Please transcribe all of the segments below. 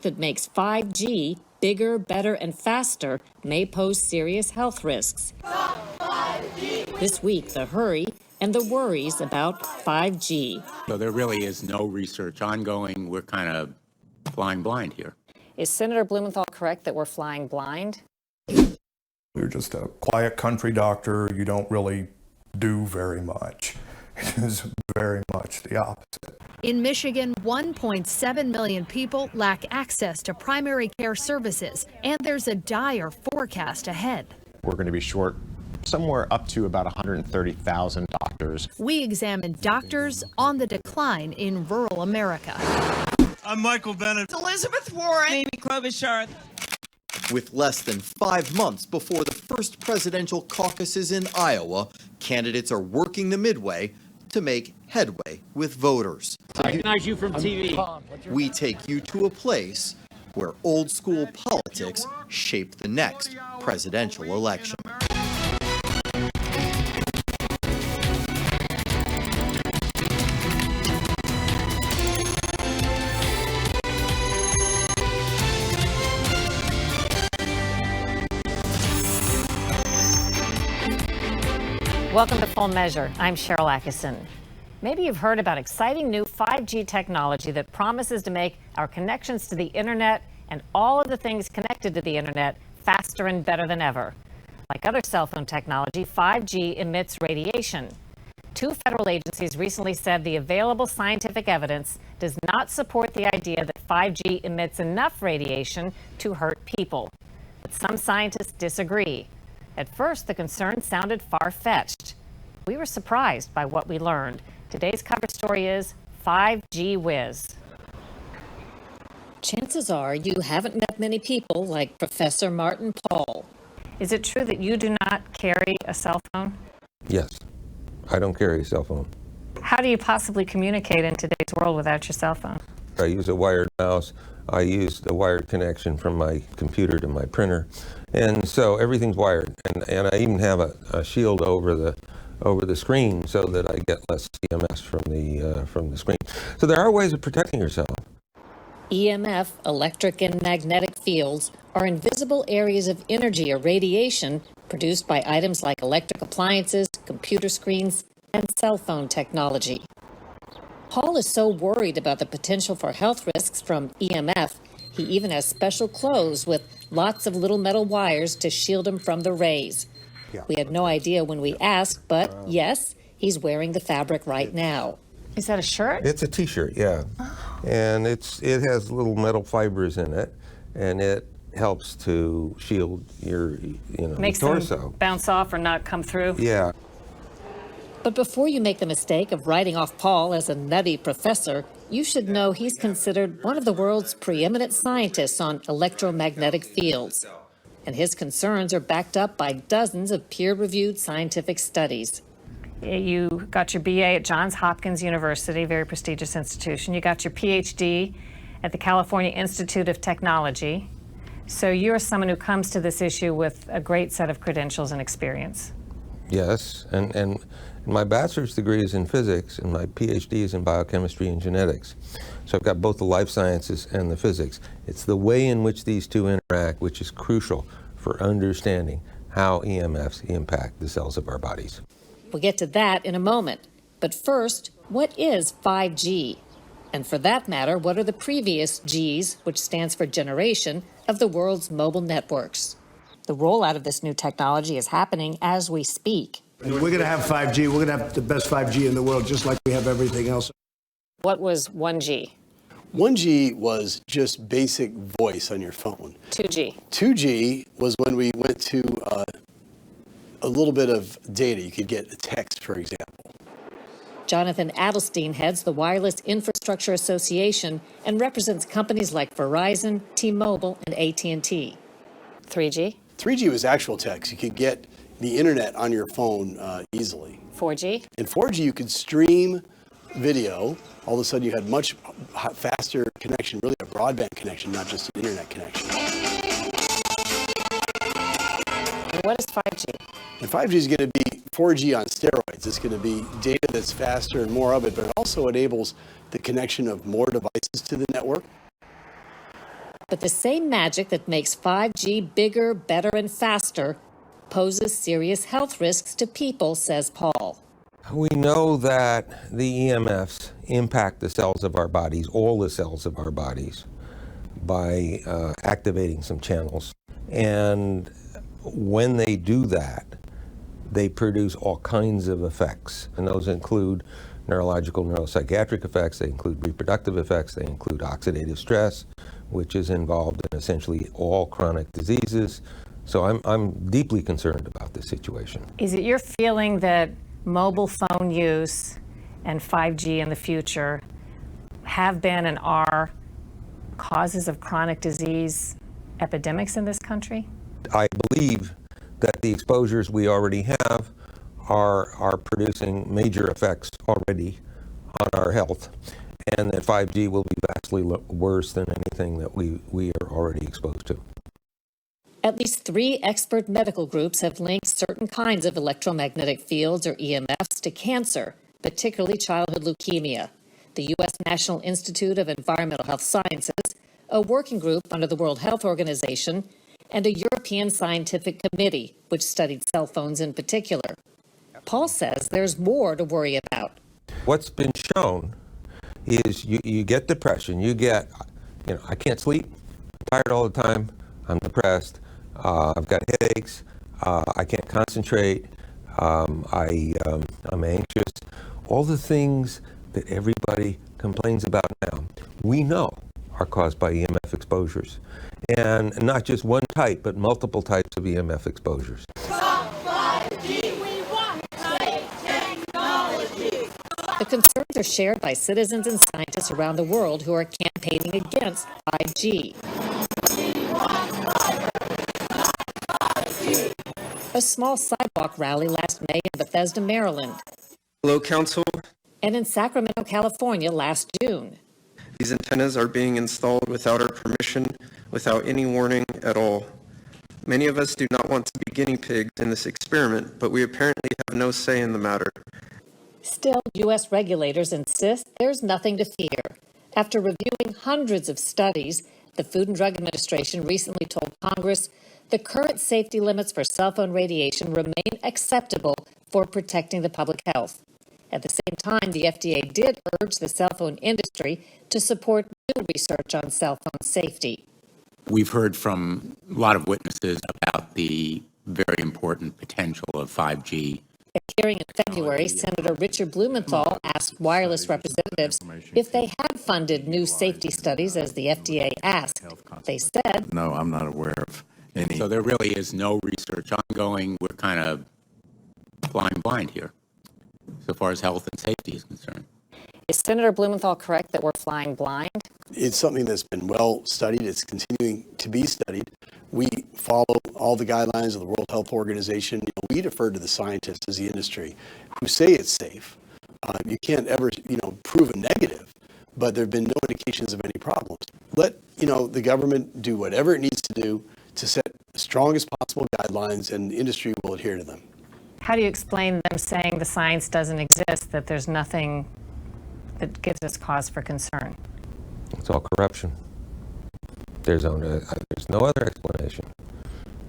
that makes 5G bigger, better, and faster may pose serious health risks. This week, the hurry and the worries about 5G. So there really is no research ongoing. We're kind of flying blind here. Is Senator Blumenthal correct that we're flying blind? You're just a quiet country doctor. You don't really do very much. It is very much the opposite. In Michigan, 1.7 million people lack access to primary care services, and there's a dire forecast ahead. We're going to be short somewhere up to about 130,000 doctors. We examine doctors on the decline in rural America. I'm Michael Bennett. Elizabeth Warren. Amy Klobuchar. With less than 5 months before the first presidential caucuses in Iowa, candidates are working the midway to make headway with voters. I recognize you from TV. We take you to a place where old school politics shape the next presidential election. Welcome to Full Measure. I'm Sharryl Attkisson. Maybe you've heard about exciting new 5G technology that promises to make our connections to the internet and all of the things connected to the internet faster and better than ever. Like other cell phone technology, 5G emits radiation. 2 federal agencies recently said the available scientific evidence does not support the idea that 5G emits enough radiation to hurt people. But some scientists disagree. At first, the concern sounded far-fetched. We were surprised by what we learned. Today's cover story is 5G whiz. Chances are you haven't met many people like Professor Martin Pall. Is it true that you do not carry a cell phone? Yes, I don't carry a cell phone. How do you possibly communicate in today's world without your cell phone? I use a wired mouse. I use the wired connection from my computer to my printer. And so everything's wired. And I even have a shield over the screen so that I get less EMS from the screen. So there are ways of protecting yourself. EMF, electric and magnetic fields, are invisible areas of energy or radiation produced by items like electric appliances, computer screens, and cell phone technology. Paul is so worried about the potential for health risks from EMF, he even has special clothes with lots of little metal wires to shield him from the rays. Yeah. We had no idea when we asked, but yes, he's wearing the fabric right now. Is that a shirt? It's a t-shirt, yeah. Oh. And it has little metal fibers in it, and it helps to shield your Makes torso. Them bounce off or not come through? Yeah. But before you make the mistake of writing off Paul as a nutty professor, you should know he's considered one of the world's preeminent scientists on electromagnetic fields. And his concerns are backed up by dozens of peer-reviewed scientific studies. You got your BA at Johns Hopkins University, very prestigious institution. You got your PhD at the California Institute of Technology. So you're someone who comes to this issue with a great set of credentials and experience. Yes, and my bachelor's degree is in physics, and my PhD is in biochemistry and genetics. So I've got both the life sciences and the physics. It's the way in which these two interact which is crucial for understanding how EMFs impact the cells of our bodies. We'll get to that in a moment. But first, what is 5G? And for that matter, what are the previous Gs, which stands for generation, of the world's mobile networks? The rollout of this new technology is happening as we speak. And we're going to have 5G. We're going to have the best 5G in the world, just like we have everything else. What was 1G? 1G was just basic voice on your phone. 2G? 2G was when we went to a little bit of data. You could get a text, for example. Jonathan Adelstein heads the Wireless Infrastructure Association and represents companies like Verizon, T-Mobile, and AT&T. 3G? 3G was actual text. You could get the internet on your phone easily. 4G? In 4G, you could stream video. All of a sudden, you had much faster connection, really a broadband connection, not just an internet connection. And what is 5G? And 5G is going to be 4G on steroids. It's going to be data that's faster and more of it, but it also enables the connection of more devices to the network. But the same magic that makes 5G bigger, better, and faster poses serious health risks to people, says Pall. We know that the EMFs impact the cells of our bodies, all the cells of our bodies, by activating some channels. And when they do that, they produce all kinds of effects. And those include neurological, neuropsychiatric effects, they include reproductive effects, they include oxidative stress, which is involved in essentially all chronic diseases. So I'm deeply concerned about this situation. Is it your feeling that mobile phone use and 5G in the future have been and are causes of chronic disease epidemics in this country? I believe that the exposures we already have are producing major effects already on our health, and that 5G will be vastly worse than anything that we are already exposed to. At least 3 expert medical groups have linked certain kinds of electromagnetic fields, or EMFs, to cancer, particularly childhood leukemia. The U.S. National Institute of Environmental Health Sciences, a working group under the World Health Organization, and a European scientific committee, which studied cell phones in particular. Pall says there's more to worry about. What's been shown is you get depression, I can't sleep, I'm tired all the time, I'm depressed, I've got headaches, I can't concentrate, I'm anxious. All the things that everybody complains about now, we know are caused by EMF exposures. And not just one type, but multiple types of EMF exposures. The concerns are shared by citizens and scientists around the world who are campaigning against 5G. A small sidewalk rally last May in Bethesda, Maryland. Hello, Council. And in Sacramento, California last June. These antennas are being installed without our permission, without any warning at all. Many of us do not want to be guinea pigs in this experiment, but we apparently have no say in the matter. Still, U.S. regulators insist there's nothing to fear. After reviewing hundreds of studies, the Food and Drug Administration recently told Congress the current safety limits for cell phone radiation remain acceptable for protecting the public health. At the same time, the FDA did urge the cell phone industry to support new research on cell phone safety. We've heard from a lot of witnesses about the very important potential of 5G. At a hearing in February, Senator Richard Blumenthal asked wireless representatives if they had funded new safety studies as the FDA asked. They said, "No, I'm not aware of any." So there really is no research ongoing. We're kind of flying blind here, so far as health and safety is concerned. Is Senator Blumenthal correct that we're flying blind? It's something that's been well studied. It's continuing to be studied. We follow all the guidelines of the World Health Organization. We defer to the scientists as the industry who say it's safe. You can't ever, prove a negative, but there have been no indications of any problems. Let, the government do whatever it needs to do to set the strongest possible guidelines, and the industry will adhere to them. How do you explain them saying the science doesn't exist, that there's nothing that gives us cause for concern? It's all corruption. There's no other explanation.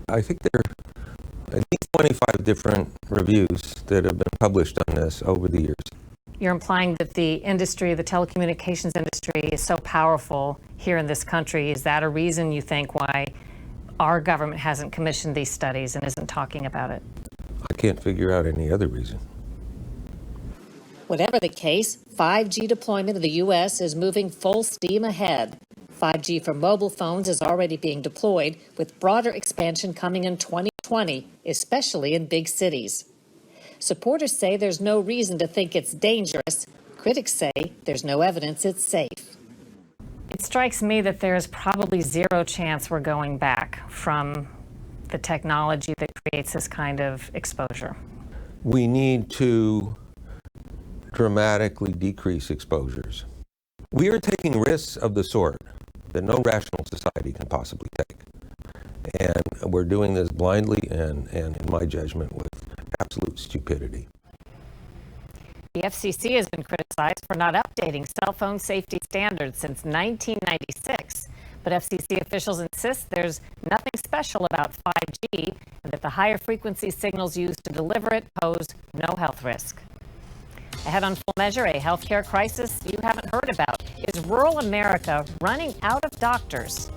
I think there are at least 25 different reviews that have been published on this over the years. You're implying that the industry, the telecommunications industry, is so powerful here in this country. Is that a reason you think why our government hasn't commissioned these studies and isn't talking about it? I can't figure out any other reason. Whatever the case, 5G deployment in the U.S. is moving full steam ahead. 5G for mobile phones is already being deployed, with broader expansion coming in 2020, especially in big cities. Supporters say there's no reason to think it's dangerous. Critics say there's no evidence it's safe. It strikes me that there is probably zero chance we're going back from the technology that creates this kind of exposure. We need to dramatically decrease exposures. We are taking risks of the sort that no rational society can possibly take. And we're doing this blindly and in my judgment, with absolute stupidity. The FCC has been criticized for not updating cell phone safety standards since 1996. But FCC officials insist there's nothing special about 5G and that the higher frequency signals used to deliver it pose no health risk. Ahead on Full Measure, a healthcare crisis you haven't heard about. Is rural America running out of doctors?